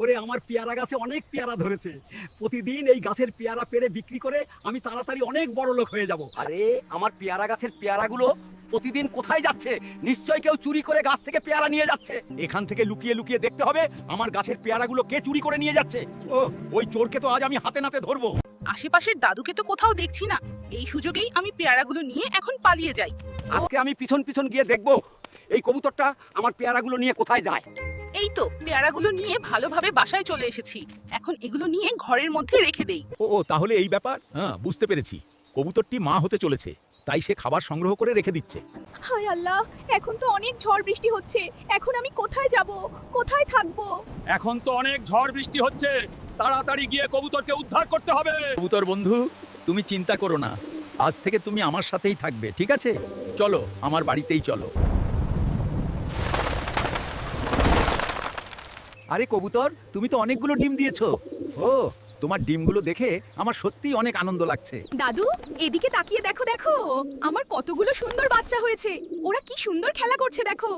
ওরে আমার পেয়ারা গাছে অনেক পেয়ারা ধরেছে, প্রতিদিন এই গাছের পেয়ারা পেড়ে বিক্রি করে আমি তাড়াতাড়ি অনেক বড় লোক হয়ে যাব। আরে আমার পেয়ারা গাছের পেয়ারাগুলো প্রতিদিন কোথায় যাচ্ছে? নিশ্চয় কেউ চুরি করে গাছ থেকে পেয়ারা নিয়ে যাচ্ছে। এখান থেকে লুকিয়ে লুকিয়ে দেখতে হবে আমার গাছের পেয়ারাগুলো কে চুরি করে নিয়ে যাচ্ছে। ও, ওই চোরকে তো আজ আমি হাতে নাতে ধরবো। আশেপাশের দাদুকে তো কোথাও দেখছি না, এই সুযোগেই আমি পেয়ারাগুলো নিয়ে এখন পালিয়ে যাই। আজকে আমি পিছন পিছন গিয়ে দেখবো এই কবুতরটা আমার পেয়ারাগুলো নিয়ে কোথায় যায়। এই তো পেয়ারাগুলো নিয়ে ভালোভাবে বাসায় চলে এসেছি, এখন এগুলো নিয়ে ঘরের মধ্যে রেখে দেই। ও তাহলে এই ব্যাপার, হ্যাঁ বুঝতে পেরেছি। কবুতরটি মা হতে চলেছে, তাই সে খাবার সংগ্রহ করে রেখে দিচ্ছে। হায় আল্লাহ, এখন তো অনেক ঝড় বৃষ্টি হচ্ছে, এখন আমি কোথায় যাব, কোথায় থাকবো? এখন তো অনেক ঝড় বৃষ্টি হচ্ছে, তাড়াতাড়ি গিয়ে কবুতরকে উদ্ধার করতে হবে। কবুতর বন্ধু, তুমি চিন্তা করো না, আজ থেকে তুমি আমার সাথেই থাকবে, ঠিক আছে? চলো আমার বাড়িতেই চলো। আরে কবুতর, তুমি তো অনেকগুলো ডিম দিয়েছো। ও, তোমার ডিমগুলো দেখে আমার সত্যিই অনেক আনন্দ লাগছে। দাদু, এদিকে তাকিয়ে দেখো দেখো, আমার কতগুলো সুন্দর বাচ্চা হয়েছে, ওরা কি সুন্দর খেলা করছে দেখো।